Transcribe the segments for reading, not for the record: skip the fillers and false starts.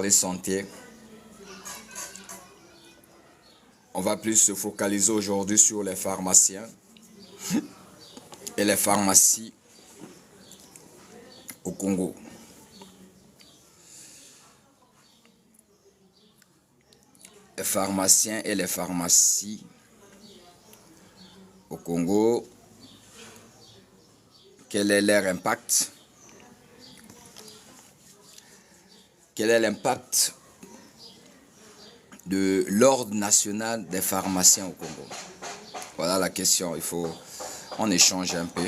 parler santé. On va plus se focaliser aujourd'hui sur les pharmaciens et les pharmacies au Congo. Les pharmaciens et les pharmacies au Congo, quel est leur impact? Quel est l'impact de l'Ordre national des pharmaciens au Congo? Voilà la question, il faut en échanger un peu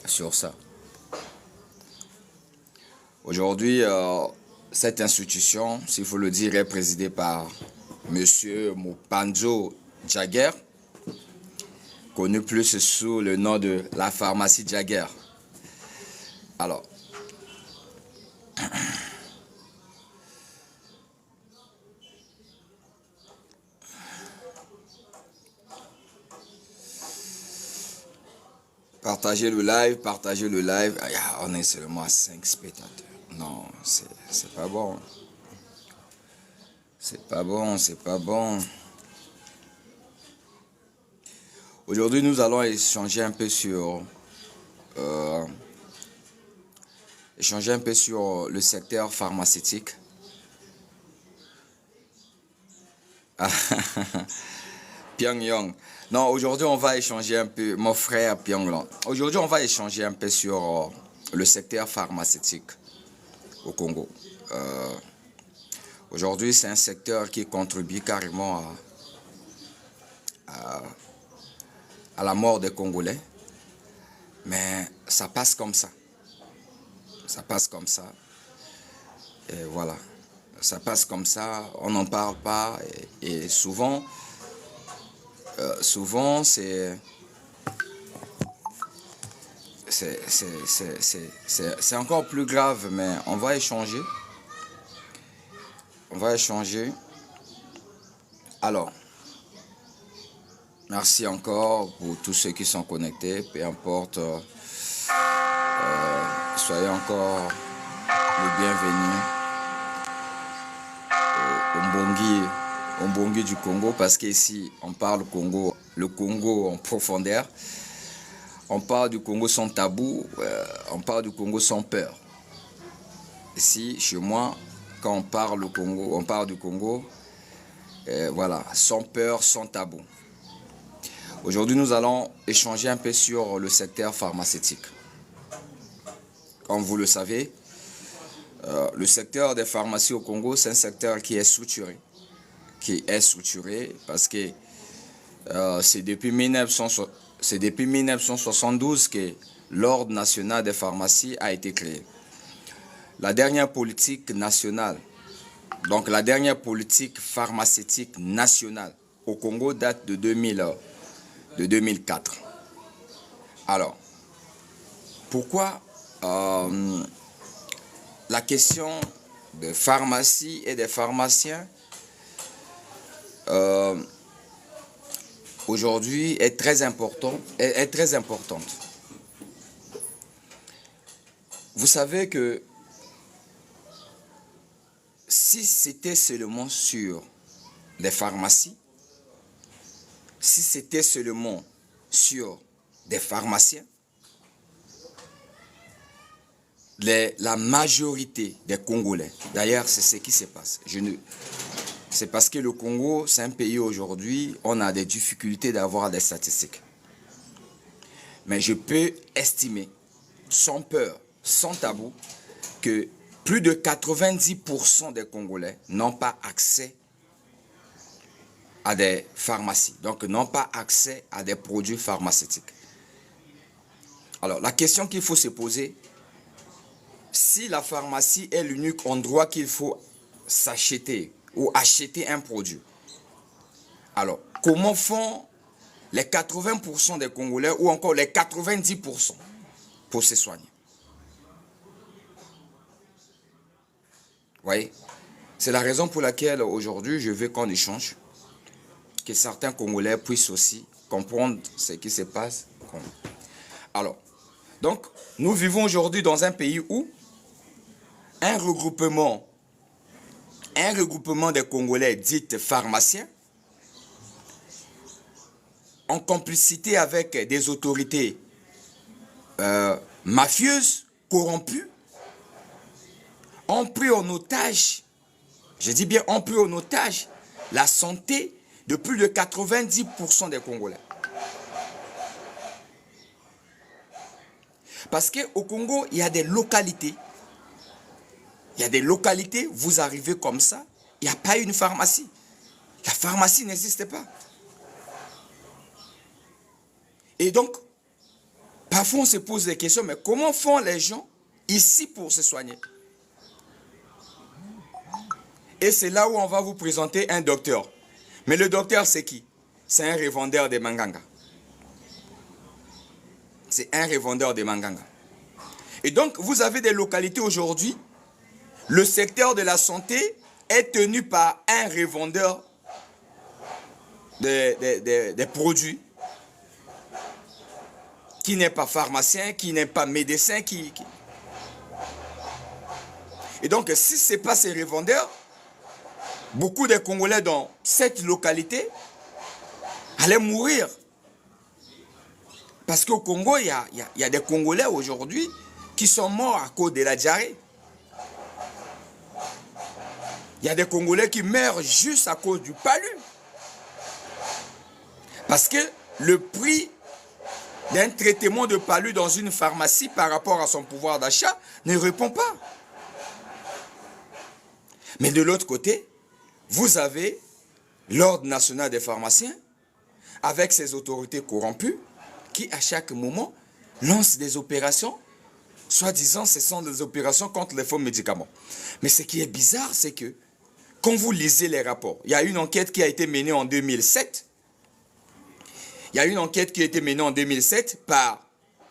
sur ça. Aujourd'hui, cette institution, s'il faut le dire, est présidée par Monsieur Mopanzo Jagger, connu plus sous le nom de la pharmacie Jagger. Alors, partagez le live, partagez le live. On est seulement à 5 spectateurs. Non, c'est pas bon. C'est pas bon, c'est pas bon. Aujourd'hui, nous allons échanger un peu sur le secteur pharmaceutique. Pyongyang. Non, aujourd'hui, on va échanger un peu, mon frère Pyongyang. Aujourd'hui, on va échanger un peu sur le secteur pharmaceutique au Congo. Aujourd'hui, c'est un secteur qui contribue carrément à la mort des Congolais. Mais ça passe comme ça. Ça passe comme ça. Et voilà. Ça passe comme ça, on n'en parle pas. Et souvent, c'est encore plus grave, mais on va échanger. On va échanger. Alors, merci encore pour tous ceux qui sont connectés, peu importe. Soyez encore le bienvenu au Mbongi du Congo, parce qu'ici, on parle Congo, le Congo en profondeur. On parle du Congo sans tabou, on parle du Congo sans peur. Ici, chez moi, quand on parle du Congo, voilà, sans peur, sans tabou. Aujourd'hui, nous allons échanger un peu sur le secteur pharmaceutique. Comme vous le savez, le secteur des pharmacies au Congo, c'est un secteur qui est structuré. Parce que c'est depuis 1972 que l'Ordre national des pharmacies a été créé. La dernière politique nationale, donc la dernière politique pharmaceutique nationale au Congo date de 2004. Alors, pourquoi la question de pharmacie et des pharmaciens aujourd'hui est très importante. Vous savez que si c'était seulement sur les pharmacies, si c'était seulement sur des pharmaciens, la majorité des Congolais, d'ailleurs c'est ce qui se passe. C'est parce que le Congo, c'est un pays aujourd'hui, on a des difficultés d'avoir des statistiques. Mais je peux estimer, sans peur, sans tabou, que plus de 90% des Congolais n'ont pas accès à des pharmacies, donc n'ont pas accès à des produits pharmaceutiques. Alors, la question qu'il faut se poser, si la pharmacie est l'unique endroit qu'il faut s'acheter ou acheter un produit, alors comment font les 80% des Congolais ou encore les 90% pour se soigner? Vous voyez? C'est la raison pour laquelle aujourd'hui je veux qu'on échange, que certains Congolais puissent aussi comprendre ce qui se passe. Alors, donc, nous vivons aujourd'hui dans un pays où un regroupement un regroupement des Congolais dits pharmaciens, en complicité avec des autorités mafieuses, corrompues, ont pris en otage, je dis bien ont pris en otage, la santé de plus de 90% des Congolais. Parce qu'au Congo, il y a des localités. Il y a des localités, vous arrivez comme ça, il n'y a pas une pharmacie. La pharmacie n'existe pas. Et donc, parfois on se pose des questions, mais comment font les gens ici pour se soigner? Et c'est là où on va vous présenter un docteur. Mais le docteur, c'est qui? C'est un revendeur de manganga. C'est un revendeur de manganga. Et donc, vous avez des localités aujourd'hui, le secteur de la santé est tenu par un revendeur des produits qui n'est pas pharmacien, qui n'est pas médecin. Et donc, si ce n'est pas ces revendeurs, beaucoup de Congolais dans cette localité allaient mourir. Parce qu'au Congo, il y a des Congolais aujourd'hui qui sont morts à cause de la diarrhée. Il y a des Congolais qui meurent juste à cause du palu. Parce que le prix d'un traitement de palu dans une pharmacie par rapport à son pouvoir d'achat ne répond pas. Mais de l'autre côté, vous avez l'Ordre national des pharmaciens avec ses autorités corrompues qui à chaque moment lancent des opérations, soi-disant ce sont des opérations contre les faux médicaments. Mais ce qui est bizarre, c'est que quand vous lisez les rapports, il y a une enquête qui a été menée en 2007. Il y a une enquête qui a été menée en 2007 par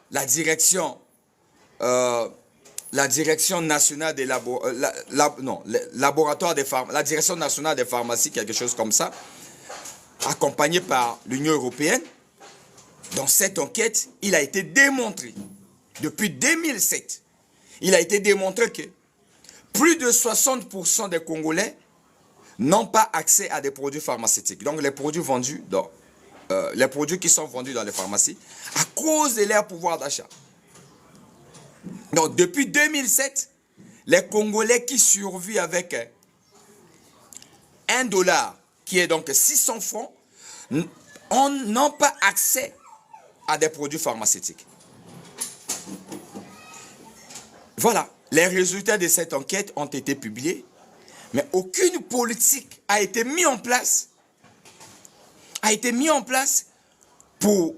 la direction nationale des laboratoires des pharmacies, la direction nationale des pharmacies, quelque chose comme ça, accompagnée par l'Union européenne. Dans cette enquête, il a été démontré, depuis 2007, il a été démontré que plus de 60% des Congolais n'ont pas accès à des produits pharmaceutiques. Donc les produits vendus les produits qui sont vendus dans les pharmacies à cause de leur pouvoir d'achat. Donc depuis 2007, les Congolais qui survivent avec $1, qui est donc 600 francs, n'ont pas accès à des produits pharmaceutiques. Voilà, les résultats de cette enquête ont été publiés, mais aucune politique a été mise en place pour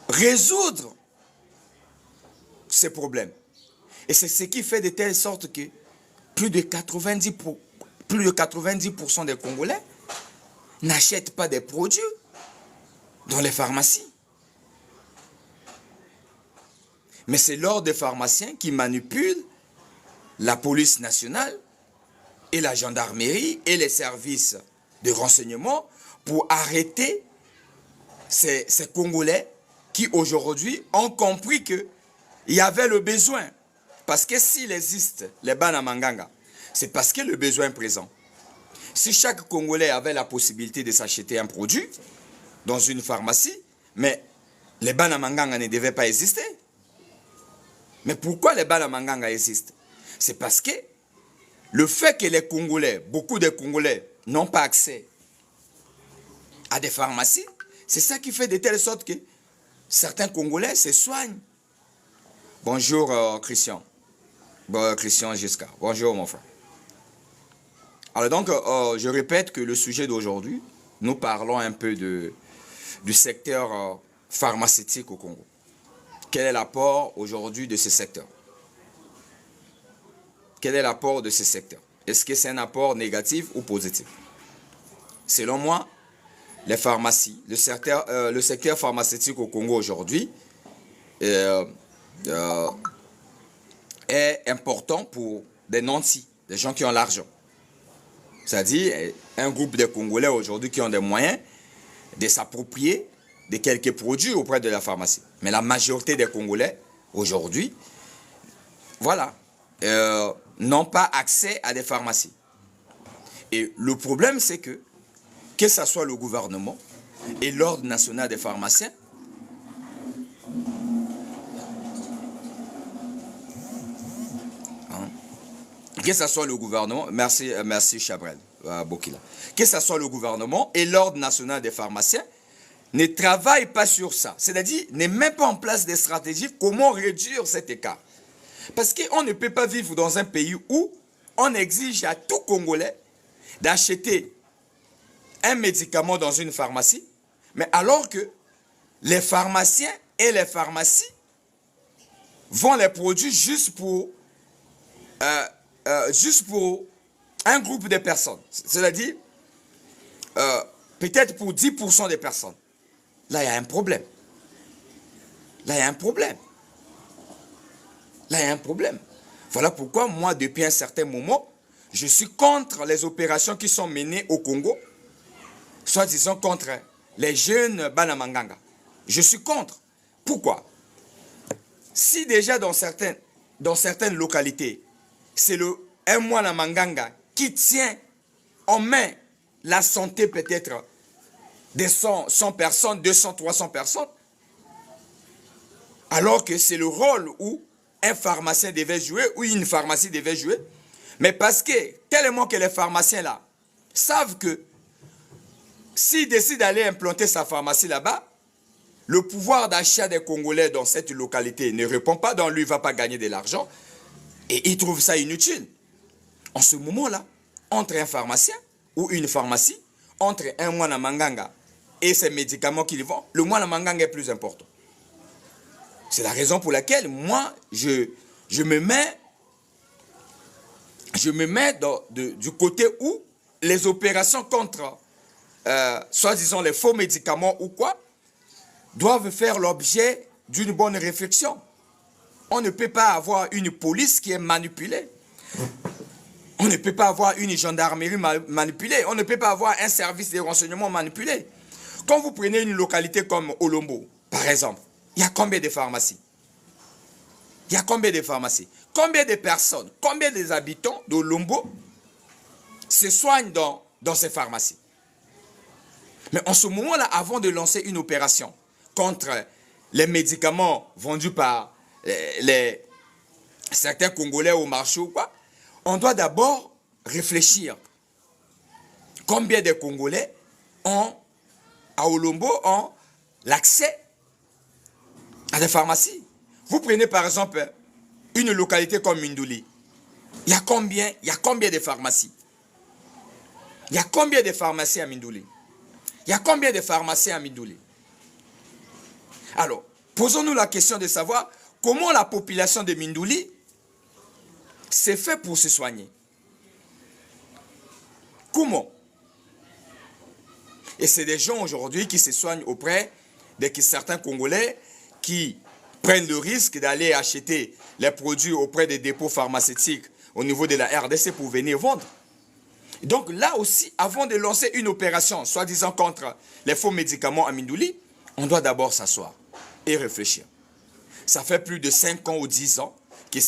résoudre ces problèmes. Et c'est ce qui fait de telle sorte que plus de 90% des Congolais n'achètent pas des produits dans les pharmacies. Mais c'est l'ordre des pharmaciens qui manipule la police nationale et la gendarmerie et les services de renseignement pour arrêter ces Congolais qui aujourd'hui ont compris qu'il y avait le besoin. Parce que s'il existe les Banamanganga, c'est parce que le besoin est présent. Si chaque Congolais avait la possibilité de s'acheter un produit dans une pharmacie, mais les Banamanganga ne devaient pas exister. Mais pourquoi les Banamanganga existent? C'est parce que le fait que les Congolais, beaucoup de Congolais n'ont pas accès à des pharmacies, c'est ça qui fait de telle sorte que certains Congolais se soignent. Bonjour Christian. Bon, Christian Giscard. Bonjour mon frère. Alors donc, je répète que le sujet d'aujourd'hui, nous parlons un peu du secteur pharmaceutique au Congo. Quel est l'apport aujourd'hui de ce secteur? Quel est l'apport de ce secteur? Est-ce que c'est un apport négatif ou positif? Selon moi, les pharmacies, le secteur pharmaceutique au Congo aujourd'hui est important pour des nantis, des gens qui ont l'argent. C'est-à-dire un groupe de Congolais aujourd'hui qui ont des moyens de s'approprier de quelques produits auprès de la pharmacie. Mais la majorité des Congolais aujourd'hui, voilà, n'ont pas accès à des pharmacies. Et le problème, c'est que ce soit le gouvernement et l'Ordre national des pharmaciens, que ce soit le gouvernement, merci Chabrel, Bokila, que ce soit le gouvernement et l'Ordre national des pharmaciens ne travaillent pas sur ça. C'est-à-dire, ne mettent pas en place des stratégies comment réduire cet écart. Parce qu'on ne peut pas vivre dans un pays où on exige à tout Congolais d'acheter un médicament dans une pharmacie, mais alors que les pharmaciens et les pharmacies vendent les produits juste pour un groupe de personnes. C'est-à-dire, peut-être pour 10% des personnes. Là, il y a un problème. Là, il y a un problème. Là, il y a un problème. Voilà pourquoi, moi, depuis un certain moment, je suis contre les opérations qui sont menées au Congo, soit disant contre les jeunes Banamanganga. Je suis contre. Pourquoi? Si déjà dans certaines localités, c'est un moine Manganga qui tient en main la santé peut-être de 100 personnes, 200, 300 personnes, alors que c'est le rôle où un pharmacien devait jouer, ou une pharmacie devait jouer, mais parce que tellement que les pharmaciens là savent que s'ils décident d'aller implanter sa pharmacie là-bas, le pouvoir d'achat des Congolais dans cette localité ne répond pas, donc lui ne va pas gagner de l'argent, et il trouve ça inutile. En ce moment-là, entre un pharmacien ou une pharmacie, entre un moine Manganga et ses médicaments qu'il vend, le moine Manganga est plus important. C'est la raison pour laquelle moi, je me mets du côté où les opérations contre, soi-disant les faux médicaments ou quoi, doivent faire l'objet d'une bonne réflexion. On ne peut pas avoir une police qui est manipulée. On ne peut pas avoir une gendarmerie manipulée. On ne peut pas avoir un service de renseignement manipulé. Quand vous prenez une localité comme Olombo, par exemple, il y a combien de pharmacies? Il y a combien de pharmacies? Combien de personnes, combien des habitants d'Olombo se soignent dans ces pharmacies? Mais en ce moment-là, avant de lancer une opération contre les médicaments vendus par certains Congolais au marché ou quoi, on doit d'abord réfléchir. Combien de Congolais à Olombo ont l'accès à des pharmacies? Vous prenez par exemple une localité comme Mindouli. Il y a combien de pharmacies? Il y a combien de pharmacies à Mindouli? Il y a combien de pharmaciens à Mindouli? Alors, posons-nous la question de savoir comment la population de Mindouli s'est fait pour se soigner. Comment? Et c'est des gens aujourd'hui qui se soignent auprès de certains Congolais qui prennent le risque d'aller acheter les produits auprès des dépôts pharmaceutiques au niveau de la RDC pour venir vendre. Donc là aussi, avant de lancer une opération, soi-disant contre les faux médicaments à Mindouli, on doit d'abord s'asseoir et réfléchir. Ça fait plus de 5 ans ou 10 ans que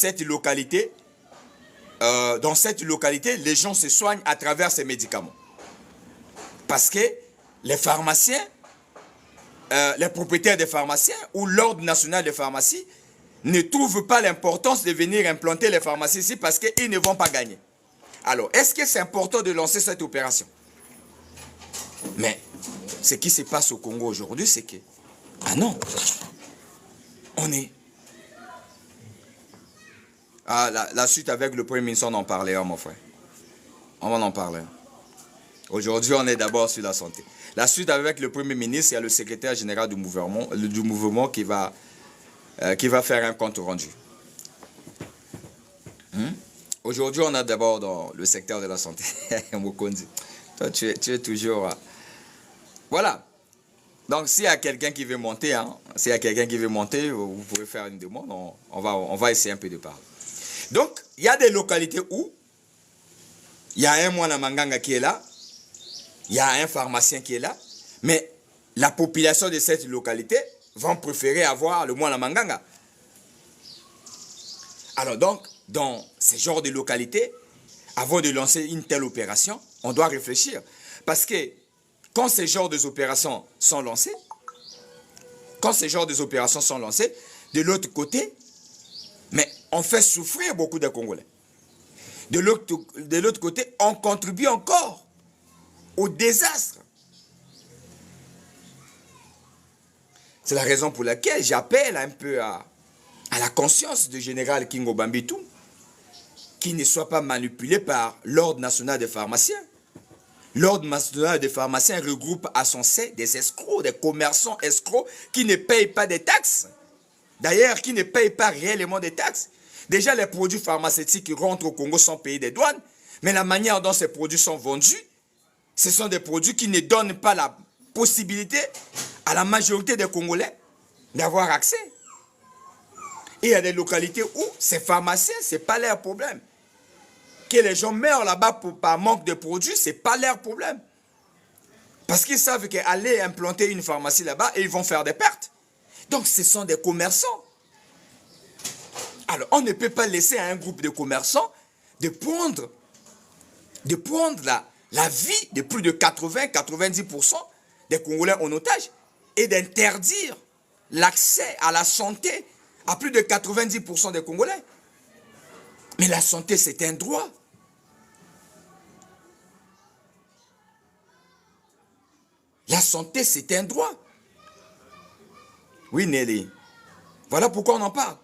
dans cette localité, les gens se soignent à travers ces médicaments. Parce que les pharmaciens, les propriétaires des pharmaciens ou l'Ordre national des pharmacies ne trouvent pas l'importance de venir implanter les pharmacies ici parce qu'ils ne vont pas gagner. Alors, est-ce que c'est important de lancer cette opération? Mais ce qui se passe au Congo aujourd'hui, c'est que, ah non, on est... Ah, la suite avec le Premier ministre, on en parlait, mon frère. On va en parler. Aujourd'hui, on est d'abord sur la santé. La suite avec le Premier ministre, il y a le secrétaire général du mouvement qui va faire un compte rendu. Aujourd'hui, on a d'abord dans le secteur de la santé. Mokondi, toi, tu es toujours... Voilà. Donc, s'il y a quelqu'un qui veut monter, vous pouvez faire une demande. On va essayer un peu de parler. Donc, il y a des localités où il y a un moine Manganga qui est là, il y a un pharmacien qui est là, mais la population de cette localité va préférer avoir le moine Manganga. Alors donc, dans ce genre de localité, avant de lancer une telle opération, on doit réfléchir. Parce que quand ces genres d'opérations sont lancées, de l'autre côté, mais on fait souffrir beaucoup de Congolais. De l'autre côté, on contribue encore au désastre. C'est la raison pour laquelle j'appelle un peu à la conscience du général Kingo Bambitou, qui ne soit pas manipulé par l'Ordre national des pharmaciens. L'Ordre national des pharmaciens regroupe à son sein des escrocs, des commerçants escrocs qui ne payent pas des taxes. D'ailleurs, qui ne payent pas réellement des taxes. Déjà, les produits pharmaceutiques qui rentrent au Congo sans payer des douanes, mais la manière dont ces produits sont vendus, ce sont des produits qui ne donnent pas la possibilité à la majorité des Congolais d'avoir accès. Et il y a des localités où ces pharmaciens, ce n'est pas leur problème. Que les gens meurent là-bas par manque de produits, ce n'est pas leur problème. Parce qu'ils savent qu'aller implanter une pharmacie là-bas, ils vont faire des pertes. Donc ce sont des commerçants. Alors on ne peut pas laisser à un groupe de commerçants de prendre la vie de plus de 80-90% des Congolais en otage et d'interdire l'accès à la santé à plus de 90% des Congolais. Mais la santé, c'est un droit. La santé, c'est un droit. Oui, Nelly. Voilà pourquoi on en parle.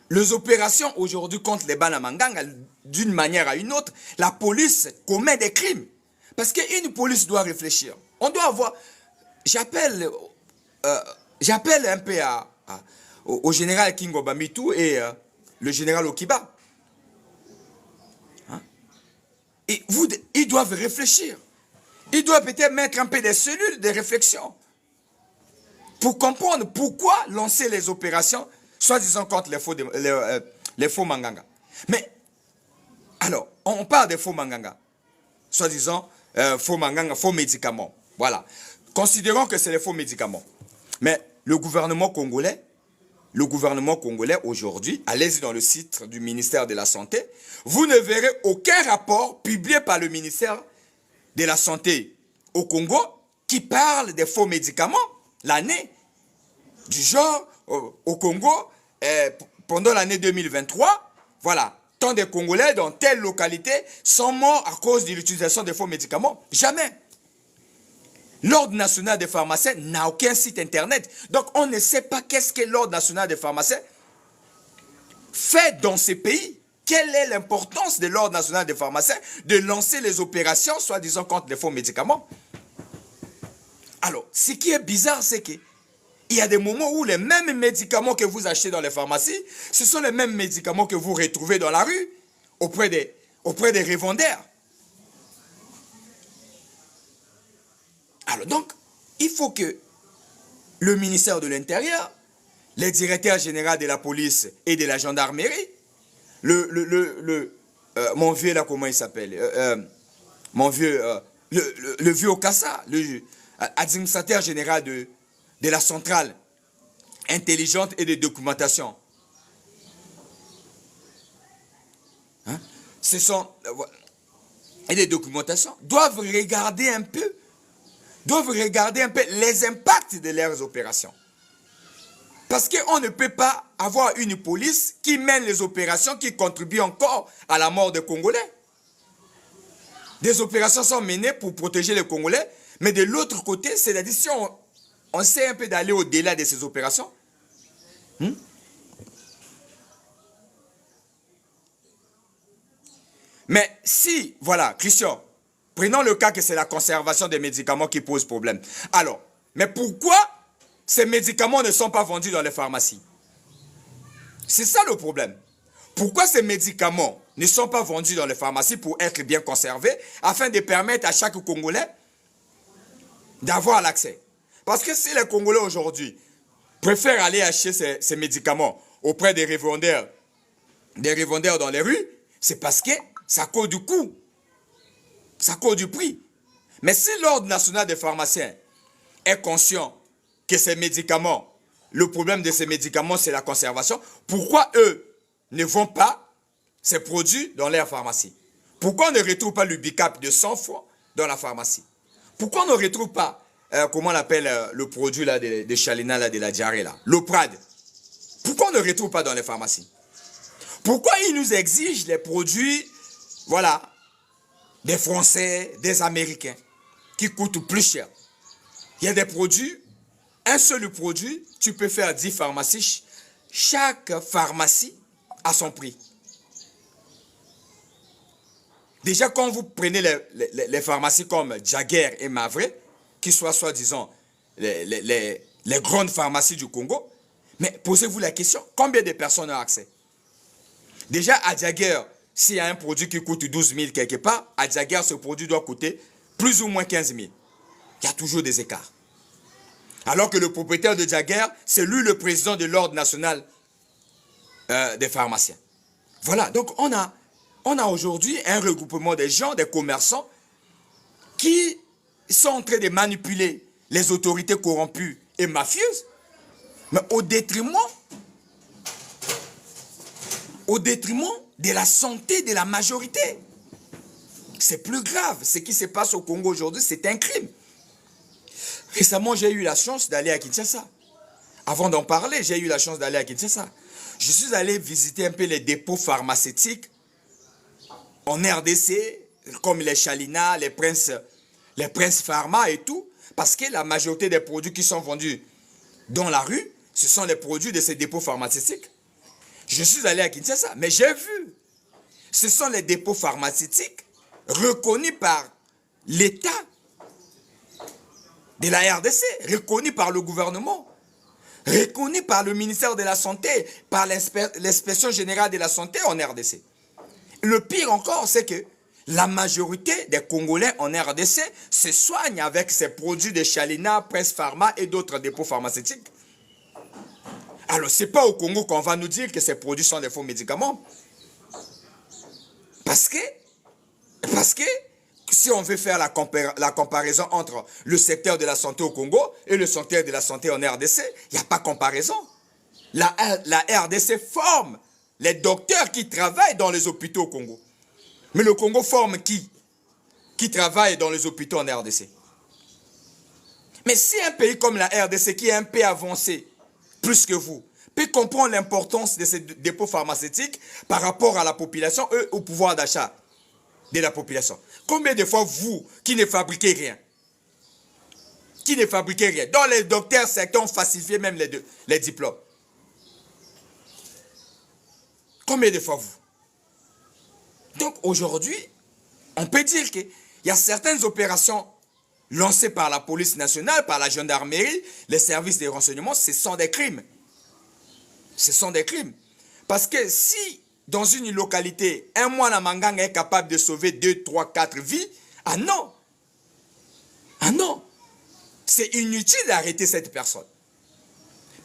Les opérations aujourd'hui contre les Banamanganga, d'une manière à une autre, la police commet des crimes. Parce qu'une police doit réfléchir. On doit avoir... J'appelle un peu au général Kingo Bambitou et le général Okiba. Hein? Et ils doivent réfléchir. Ils doivent peut-être mettre un peu des cellules de réflexion pour comprendre pourquoi lancer les opérations, soi-disant contre les faux manganga. Mais, alors, on parle des faux manganga, soi-disant faux manganga, faux médicaments. Voilà. Considérons que c'est les faux médicaments. Mais le gouvernement congolais aujourd'hui, allez-y dans le site du ministère de la Santé, vous ne verrez aucun rapport publié par le ministère de la Santé au Congo qui parle des faux médicaments l'année du genre au Congo pendant l'année 2023. Voilà, tant de Congolais dans telle localité sont morts à cause de l'utilisation des faux médicaments. Jamais. L'Ordre national des pharmaciens n'a aucun site internet. Donc on ne sait pas qu'est-ce que l'Ordre national des pharmaciens fait dans ces pays. Quelle est l'importance de l'Ordre national des pharmaciens de lancer les opérations, soi-disant, contre les faux médicaments? Alors, ce qui est bizarre, c'est qu'il y a des moments où les mêmes médicaments que vous achetez dans les pharmacies, ce sont les mêmes médicaments que vous retrouvez dans la rue, auprès des revendeurs. Alors donc, il faut que le ministère de l'Intérieur, les directeurs généraux de la police et de la gendarmerie, mon vieux là, comment il s'appelle, le vieux Okassa, administrateur général de la centrale intelligente et de documentation. Hein? Et des documentations doivent regarder un peu les impacts de leurs opérations. Parce qu'on ne peut pas avoir une police qui mène les opérations qui contribuent encore à la mort des Congolais. Des opérations sont menées pour protéger les Congolais, mais de l'autre côté, c'est-à-dire si on sait un peu d'aller au-delà de ces opérations. Mais si, voilà, Christian, prenons le cas que c'est la conservation des médicaments qui pose problème. Alors, mais pourquoi ces médicaments ne sont pas vendus dans les pharmacies? C'est ça le problème. Pourquoi ces médicaments ne sont pas vendus dans les pharmacies pour être bien conservés, afin de permettre à chaque Congolais d'avoir l'accès? Parce que si les Congolais aujourd'hui préfèrent aller acheter ces médicaments auprès des revendeurs dans les rues, c'est parce que ça cause du coût. Ça cause du prix. Mais si l'Ordre national des pharmaciens est conscient que ces médicaments, le problème de ces médicaments, c'est la conservation, pourquoi eux ne vendent pas ces produits dans leur pharmacie? Pourquoi on ne retrouve pas le bicap de 100 fois dans la pharmacie? Pourquoi on ne retrouve pas, comment on appelle le produit là, de Chalina, là, de la diarrhée, là, l'Oprad? Pourquoi on ne retrouve pas dans les pharmacies? Pourquoi ils nous exigent les produits, voilà, des Français, des Américains, qui coûtent plus cher? Il y a des produits, un seul produit, tu peux faire 10 pharmacies. Chaque pharmacie a son prix. Déjà, quand vous prenez les pharmacies comme Jagger et Mavre, qui soient soi-disant les grandes pharmacies du Congo, mais posez-vous la question, combien de personnes ont accès? Déjà, à Jagger, s'il y a un produit qui coûte 12 000 quelque part, à Jagger, ce produit doit coûter plus ou moins 15 000. Il y a toujours des écarts. Alors que le propriétaire de Jagger, c'est lui le président de l'Ordre national des pharmaciens. Voilà, donc on a aujourd'hui un regroupement des gens, des commerçants, qui sont en train de manipuler les autorités corrompues et mafieuses, mais au détriment de la santé de la majorité. C'est plus grave. Ce qui se passe au Congo aujourd'hui, c'est un crime. Récemment, j'ai eu la chance d'aller à Kinshasa. Avant d'en parler, j'ai eu la chance d'aller à Kinshasa. Je suis allé visiter un peu les dépôts pharmaceutiques en RDC, comme les Chalina, les Prince Pharma et tout, parce que la majorité des produits qui sont vendus dans la rue, ce sont les produits de ces dépôts pharmaceutiques. Je suis allé à Kinshasa, mais j'ai vu. Ce sont les dépôts pharmaceutiques reconnus par l'État de la RDC, reconnus par le gouvernement, reconnus par le ministère de la Santé, par l'inspection générale de la Santé en RDC. Le pire encore, c'est que la majorité des Congolais en RDC se soignent avec ces produits de Chalina, Prince Pharma et d'autres dépôts pharmaceutiques. Alors, ce n'est pas au Congo qu'on va nous dire que ces produits sont des faux médicaments. Parce que si on veut faire la comparaison entre le secteur de la santé au Congo et le secteur de la santé en RDC, il n'y a pas comparaison. La RDC forme les docteurs qui travaillent dans les hôpitaux au Congo. Mais le Congo forme qui travaille dans les hôpitaux en RDC. Mais si un pays comme la RDC, qui est un peu avancé, plus que vous, peut comprendre l'importance de ces dépôts pharmaceutiques par rapport à la population, eux, au pouvoir d'achat de la population. Combien de fois vous, qui ne fabriquez rien, dont les docteurs, certains ont falsifié même les diplômes. Combien de fois vous? Donc aujourd'hui, on peut dire qu'il y a certaines opérations lancées par la police nationale, par la gendarmerie, les services de renseignement, ce sont des crimes. Ce sont des crimes. Parce que si, dans une localité, un moine à Manganga est capable de sauver 2, 3, 4 vies, ah non! Ah non! C'est inutile d'arrêter cette personne.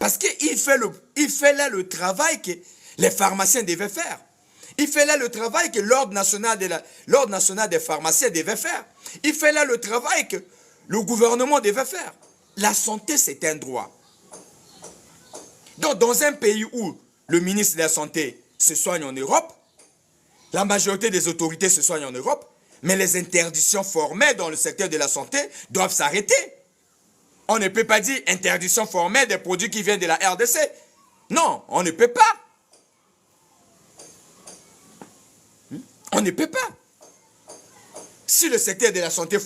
Parce qu'il fait là le travail que les pharmaciens devaient faire. Il fait là le travail que l'Ordre national des pharmaciens devait faire. Il fait là le travail que le gouvernement devait faire. La santé, c'est un droit. Donc, dans un pays où le ministre de la Santé se soigne en Europe, la majorité des autorités se soignent en Europe, mais les interdictions formelles dans le secteur de la santé doivent s'arrêter. On ne peut pas dire interdiction formelle des produits qui viennent de la RDC. Non, on ne peut pas. On ne peut pas. Si le secteur de la santé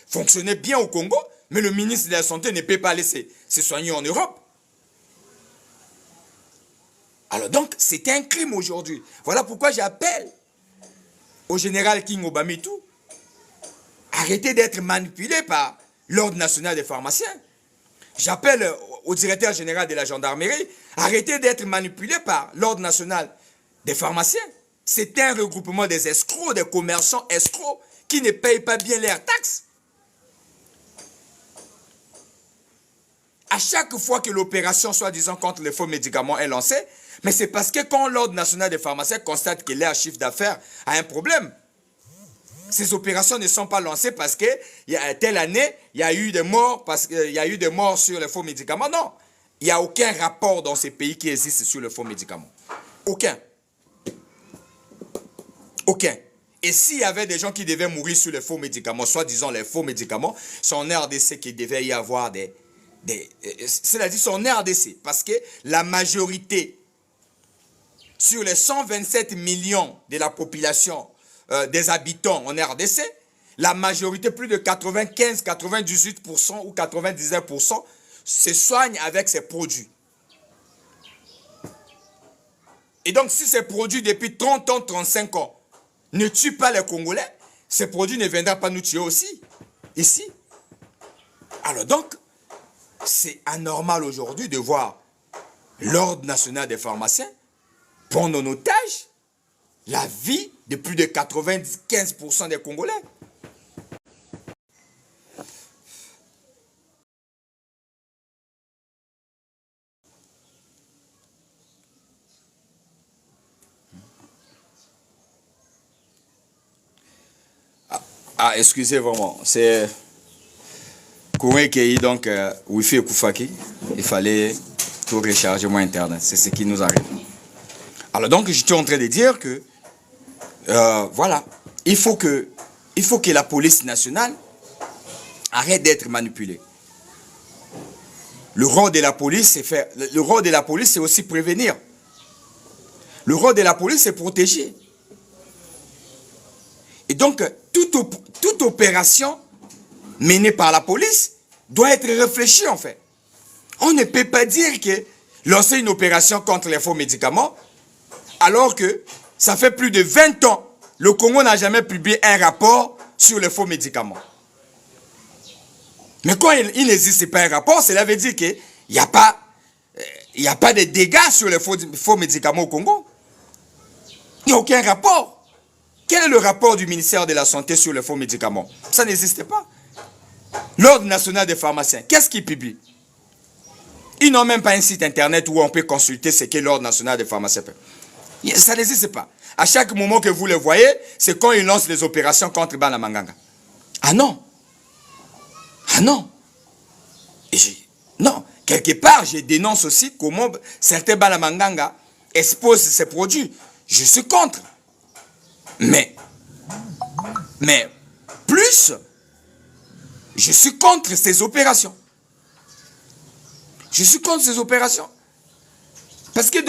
fonctionnait bien au Congo, mais le ministre de la Santé ne peut pas aller se soigner en Europe. Alors donc, c'est un crime aujourd'hui. Voilà pourquoi j'appelle au général King Obamitou, arrêtez d'être manipulé par l'Ordre national des pharmaciens. J'appelle au directeur général de la gendarmerie, arrêtez d'être manipulé par l'Ordre national des pharmaciens. C'est un regroupement des escrocs, des commerçants escrocs qui ne payent pas bien leurs taxes. À chaque fois que l'opération soi-disant contre les faux médicaments est lancée, mais c'est parce que quand l'Ordre national des pharmaciens constate que leur chiffre d'affaires a un problème, ces opérations ne sont pas lancées parce que telle année, il y a eu des morts, parce qu'il y a eu des morts sur les faux médicaments. Non, il n'y a aucun rapport dans ces pays qui existe sur les faux médicaments. Aucun. Aucun. Et s'il y avait des gens qui devaient mourir sur les faux médicaments, soi-disant les faux médicaments, c'est en RDC qu'il devait y avoir c'est-à-dire son RDC, parce que la majorité, sur les 127 millions de la population des habitants en RDC, la majorité, plus de 95, 98% ou 99% se soignent avec ces produits. Et donc, si ces produits depuis 30 ans, 35 ans ne tuent pas les Congolais, ces produits ne viendront pas nous tuer aussi, ici. Alors donc, c'est anormal aujourd'hui de voir l'Ordre national des pharmaciens prendre en otage la vie de plus de 95% des Congolais. Ah, excusez vraiment, c'est Kouré qui donc Wi-Fi et Koufaki. Il fallait tout recharger mon internet, c'est ce qui nous arrive. Alors donc, je suis en train de dire que, voilà, il faut que la police nationale arrête d'être manipulée. Le rôle de la police, c'est aussi prévenir. Le rôle de la police, c'est protéger. Et donc, toute opération menée par la police doit être réfléchie, en fait. On ne peut pas dire que lancer une opération contre les faux médicaments, alors que ça fait plus de 20 ans, le Congo n'a jamais publié un rapport sur les faux médicaments. Mais quand il n'existe pas un rapport, cela veut dire qu'il n'y a pas de dégâts sur les faux médicaments au Congo. Il n'y a aucun rapport. Quel est le rapport du ministère de la Santé sur les faux médicaments? Ça n'existe pas. L'Ordre national des pharmaciens, qu'est-ce qu'il publie? Ils n'ont même pas un site internet où on peut consulter ce que l'Ordre national des pharmaciens fait. Ça n'existe pas. À chaque moment que vous le voyez, c'est quand ils lancent les opérations contre Balamanganga. Ah non. Ah non. Non. Quelque part, je dénonce aussi comment certains Balamanganga exposent ces produits. Je suis contre. Mais plus, je suis contre ces opérations. Je suis contre ces opérations. Parce que